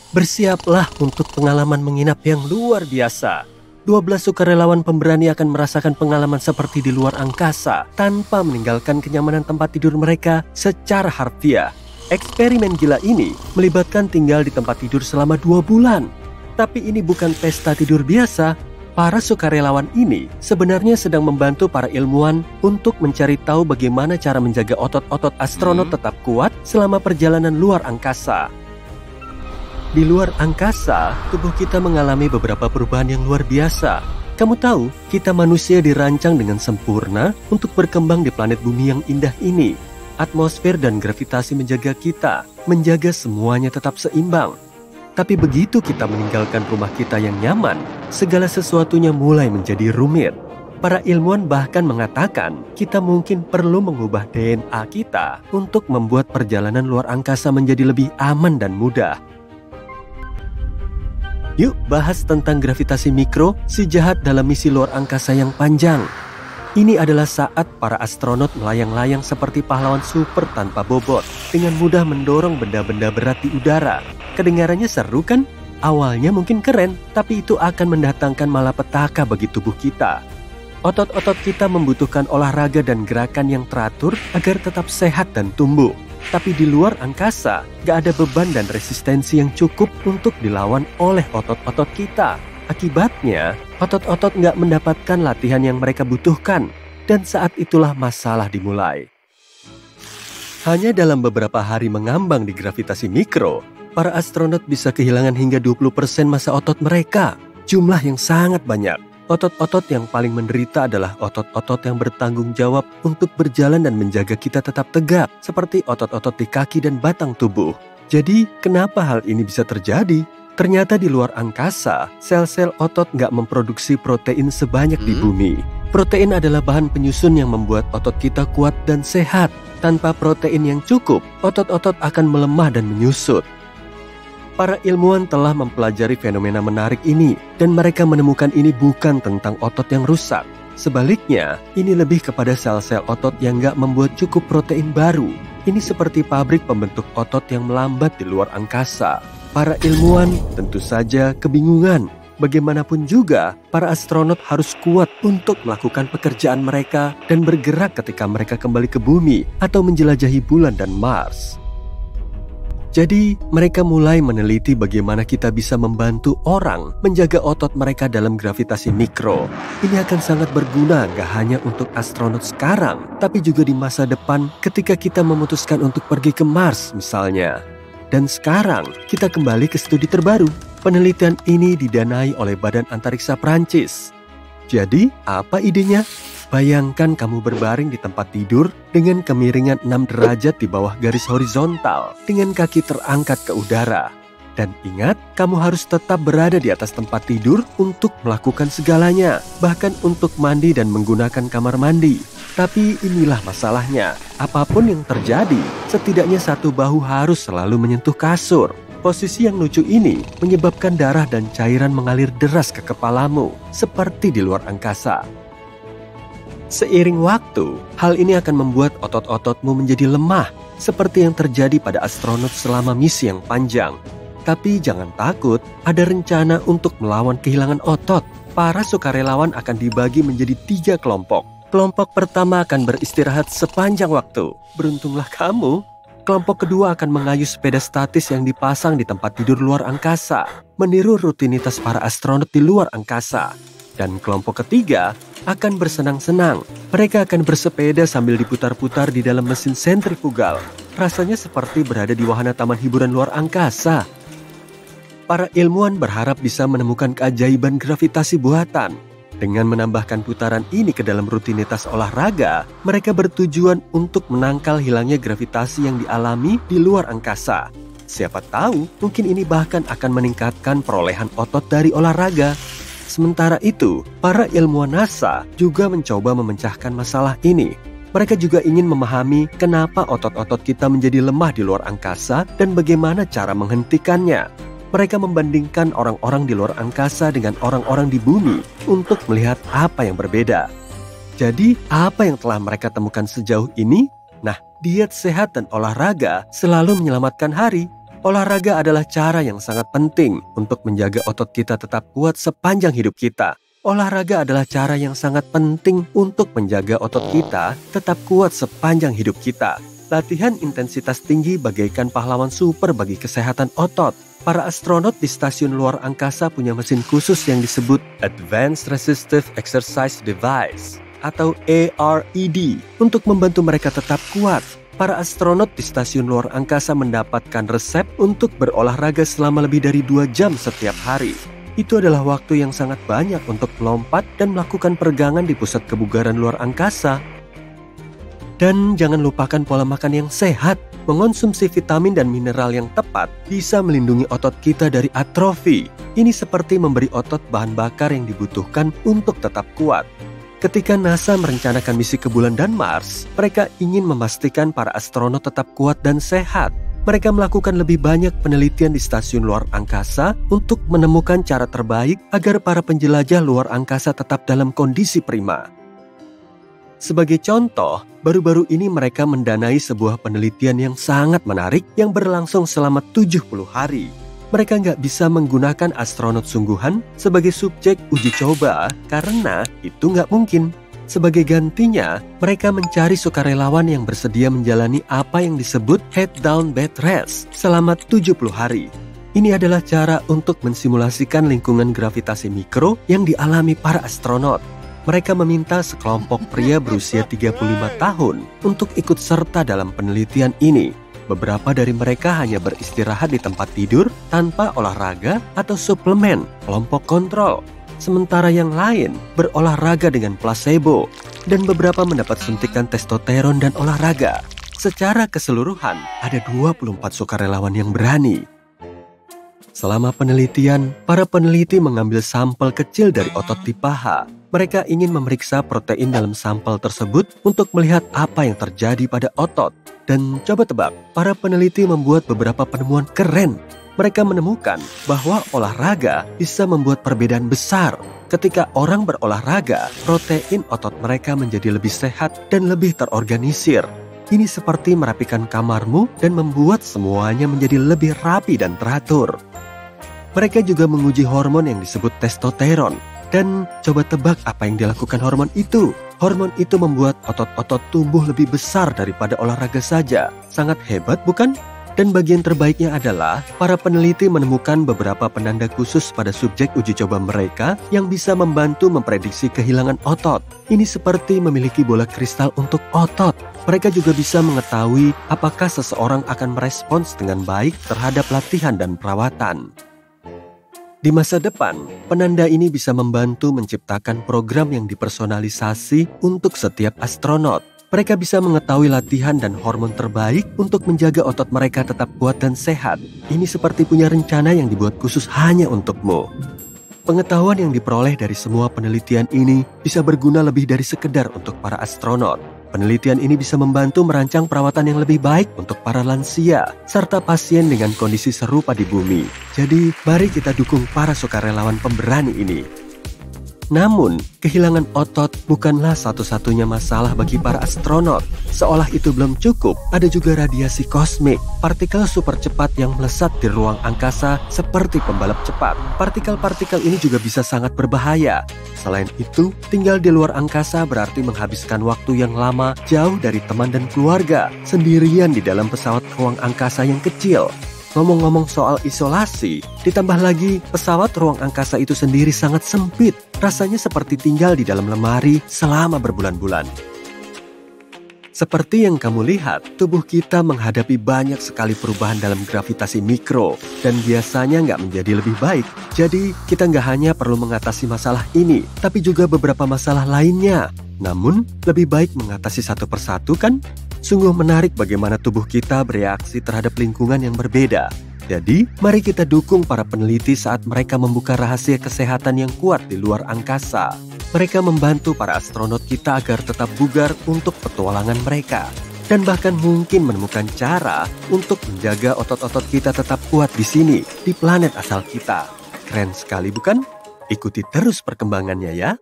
Bersiaplah untuk pengalaman menginap yang luar biasa. 12 sukarelawan pemberani akan merasakan pengalaman seperti di luar angkasa tanpa meninggalkan kenyamanan tempat tidur mereka secara harfiah. Eksperimen gila ini melibatkan tinggal di tempat tidur selama 2 bulan. Tapi ini bukan pesta tidur biasa. Para sukarelawan ini sebenarnya sedang membantu para ilmuwan untuk mencari tahu bagaimana cara menjaga otot-otot astronot tetap kuat selama perjalanan luar angkasa. Di luar angkasa, tubuh kita mengalami beberapa perubahan yang luar biasa. Kamu tahu, kita manusia dirancang dengan sempurna untuk berkembang di planet bumi yang indah ini. Atmosfer dan gravitasi menjaga kita, menjaga semuanya tetap seimbang. Tapi begitu kita meninggalkan rumah kita yang nyaman, segala sesuatunya mulai menjadi rumit. Para ilmuwan bahkan mengatakan kita mungkin perlu mengubah DNA kita untuk membuat perjalanan luar angkasa menjadi lebih aman dan mudah. Yuk bahas tentang gravitasi mikro, si jahat dalam misi luar angkasa yang panjang. Ini adalah saat para astronot melayang-layang seperti pahlawan super tanpa bobot, dengan mudah mendorong benda-benda berat di udara. Kedengarannya seru kan? Awalnya mungkin keren, tapi itu akan mendatangkan malapetaka bagi tubuh kita. Otot-otot kita membutuhkan olahraga dan gerakan yang teratur agar tetap sehat dan tumbuh. Tapi di luar angkasa, gak ada beban dan resistensi yang cukup untuk dilawan oleh otot-otot kita. Akibatnya, otot-otot gak mendapatkan latihan yang mereka butuhkan. Dan saat itulah masalah dimulai. Hanya dalam beberapa hari mengambang di gravitasi mikro, para astronot bisa kehilangan hingga 20% massa otot mereka. Jumlah yang sangat banyak. Otot-otot yang paling menderita adalah otot-otot yang bertanggung jawab untuk berjalan dan menjaga kita tetap tegap, seperti otot-otot di kaki dan batang tubuh. Jadi, kenapa hal ini bisa terjadi? Ternyata di luar angkasa, sel-sel otot nggak memproduksi protein sebanyak di bumi. Protein adalah bahan penyusun yang membuat otot kita kuat dan sehat. Tanpa protein yang cukup, otot-otot akan melemah dan menyusut. Para ilmuwan telah mempelajari fenomena menarik ini, dan mereka menemukan ini bukan tentang otot yang rusak. Sebaliknya, ini lebih kepada sel-sel otot yang nggak membuat cukup protein baru. Ini seperti pabrik pembentuk otot yang melambat di luar angkasa. Para ilmuwan tentu saja kebingungan. Bagaimanapun juga, para astronot harus kuat untuk melakukan pekerjaan mereka dan bergerak ketika mereka kembali ke bumi atau menjelajahi bulan dan Mars. Jadi, mereka mulai meneliti bagaimana kita bisa membantu orang menjaga otot mereka dalam gravitasi mikro. Ini akan sangat berguna gak hanya untuk astronot sekarang, tapi juga di masa depan ketika kita memutuskan untuk pergi ke Mars misalnya. Dan sekarang, kita kembali ke studi terbaru. Penelitian ini didanai oleh Badan Antariksa Prancis. Jadi, apa idenya? Bayangkan kamu berbaring di tempat tidur dengan kemiringan 6 derajat di bawah garis horizontal dengan kaki terangkat ke udara. Dan ingat, kamu harus tetap berada di atas tempat tidur untuk melakukan segalanya, bahkan untuk mandi dan menggunakan kamar mandi. Tapi inilah masalahnya, apapun yang terjadi, setidaknya satu bahu harus selalu menyentuh kasur. Posisi yang lucu ini menyebabkan darah dan cairan mengalir deras ke kepalamu, seperti di luar angkasa. Seiring waktu, hal ini akan membuat otot-ototmu menjadi lemah, seperti yang terjadi pada astronot selama misi yang panjang. Tapi jangan takut, ada rencana untuk melawan kehilangan otot. Para sukarelawan akan dibagi menjadi 3 kelompok. Kelompok pertama akan beristirahat sepanjang waktu. Beruntunglah kamu. Kelompok kedua akan mengayuh sepeda statis yang dipasang di tempat tidur luar angkasa, meniru rutinitas para astronot di luar angkasa. Dan kelompok ketiga akan bersenang-senang. Mereka akan bersepeda sambil diputar-putar di dalam mesin sentrifugal. Rasanya seperti berada di wahana taman hiburan luar angkasa. Para ilmuwan berharap bisa menemukan keajaiban gravitasi buatan. Dengan menambahkan putaran ini ke dalam rutinitas olahraga, mereka bertujuan untuk menangkal hilangnya gravitasi yang dialami di luar angkasa. Siapa tahu, mungkin ini bahkan akan meningkatkan perolehan otot dari olahraga. Sementara itu, para ilmuwan NASA juga mencoba memecahkan masalah ini. Mereka juga ingin memahami kenapa otot-otot kita menjadi lemah di luar angkasa dan bagaimana cara menghentikannya. Mereka membandingkan orang-orang di luar angkasa dengan orang-orang di bumi untuk melihat apa yang berbeda. Jadi, apa yang telah mereka temukan sejauh ini? Nah, diet sehat dan olahraga selalu menyelamatkan hari. Olahraga adalah cara yang sangat penting untuk menjaga otot kita tetap kuat sepanjang hidup kita. Olahraga adalah cara yang sangat penting untuk menjaga otot kita tetap kuat sepanjang hidup kita. Latihan intensitas tinggi bagaikan pahlawan super bagi kesehatan otot. Para astronot di stasiun luar angkasa punya mesin khusus yang disebut Advanced Resistive Exercise Device atau ARED untuk membantu mereka tetap kuat. Para astronot di stasiun luar angkasa mendapatkan resep untuk berolahraga selama lebih dari 2 jam setiap hari. Itu adalah waktu yang sangat banyak untuk melompat dan melakukan peregangan di pusat kebugaran luar angkasa. Dan jangan lupakan pola makan yang sehat. Mengonsumsi vitamin dan mineral yang tepat bisa melindungi otot kita dari atrofi. Ini seperti memberi otot bahan bakar yang dibutuhkan untuk tetap kuat. Ketika NASA merencanakan misi ke bulan dan Mars, mereka ingin memastikan para astronot tetap kuat dan sehat. Mereka melakukan lebih banyak penelitian di stasiun luar angkasa untuk menemukan cara terbaik agar para penjelajah luar angkasa tetap dalam kondisi prima. Sebagai contoh, baru-baru ini mereka mendanai sebuah penelitian yang sangat menarik yang berlangsung selama 70 hari. Mereka nggak bisa menggunakan astronot sungguhan sebagai subjek uji coba karena itu nggak mungkin. Sebagai gantinya, mereka mencari sukarelawan yang bersedia menjalani apa yang disebut head down bed rest selama 70 hari. Ini adalah cara untuk mensimulasikan lingkungan gravitasi mikro yang dialami para astronot. Mereka meminta sekelompok pria berusia 35 tahun untuk ikut serta dalam penelitian ini. Beberapa dari mereka hanya beristirahat di tempat tidur tanpa olahraga atau suplemen kelompok kontrol. Sementara yang lain berolahraga dengan placebo dan beberapa mendapat suntikan testosteron dan olahraga. Secara keseluruhan, ada 24 sukarelawan yang berani. Selama penelitian, para peneliti mengambil sampel kecil dari otot di paha. Mereka ingin memeriksa protein dalam sampel tersebut untuk melihat apa yang terjadi pada otot. Dan coba tebak, para peneliti membuat beberapa penemuan keren. Mereka menemukan bahwa olahraga bisa membuat perbedaan besar. Ketika orang berolahraga, protein otot mereka menjadi lebih sehat dan lebih terorganisir. Ini seperti merapikan kamarmu dan membuat semuanya menjadi lebih rapi dan teratur. Mereka juga menguji hormon yang disebut testosteron. Dan coba tebak apa yang dilakukan hormon itu. Hormon itu membuat otot-otot tumbuh lebih besar daripada olahraga saja. Sangat hebat, bukan? Dan bagian terbaiknya adalah para peneliti menemukan beberapa penanda khusus pada subjek uji coba mereka yang bisa membantu memprediksi kehilangan otot. Ini seperti memiliki bola kristal untuk otot. Mereka juga bisa mengetahui apakah seseorang akan merespons dengan baik terhadap latihan dan perawatan. Di masa depan, penanda ini bisa membantu menciptakan program yang dipersonalisasi untuk setiap astronot. Mereka bisa mengetahui latihan dan hormon terbaik untuk menjaga otot mereka tetap kuat dan sehat. Ini seperti punya rencana yang dibuat khusus hanya untukmu. Pengetahuan yang diperoleh dari semua penelitian ini bisa berguna lebih dari sekedar untuk para astronot. Penelitian ini bisa membantu merancang perawatan yang lebih baik untuk para lansia, serta pasien dengan kondisi serupa di bumi. Jadi, mari kita dukung para sukarelawan pemberani ini. Namun, kehilangan otot bukanlah satu-satunya masalah bagi para astronot. Seolah itu belum cukup, ada juga radiasi kosmik, partikel super cepat yang melesat di ruang angkasa seperti pembalap cepat. Partikel-partikel ini juga bisa sangat berbahaya. Selain itu, tinggal di luar angkasa berarti menghabiskan waktu yang lama jauh dari teman dan keluarga, sendirian di dalam pesawat ruang angkasa yang kecil. Ngomong-ngomong soal isolasi, ditambah lagi pesawat ruang angkasa itu sendiri sangat sempit. Rasanya seperti tinggal di dalam lemari selama berbulan-bulan. Seperti yang kamu lihat, tubuh kita menghadapi banyak sekali perubahan dalam gravitasi mikro dan biasanya nggak menjadi lebih baik. Jadi, kita nggak hanya perlu mengatasi masalah ini, tapi juga beberapa masalah lainnya. Namun, lebih baik mengatasi satu persatu kan? Sungguh menarik bagaimana tubuh kita bereaksi terhadap lingkungan yang berbeda. Jadi, mari kita dukung para peneliti saat mereka membuka rahasia kesehatan yang kuat di luar angkasa. Mereka membantu para astronot kita agar tetap bugar untuk petualangan mereka. Dan bahkan mungkin menemukan cara untuk menjaga otot-otot kita tetap kuat di sini, di planet asal kita. Keren sekali bukan? Ikuti terus perkembangannya ya.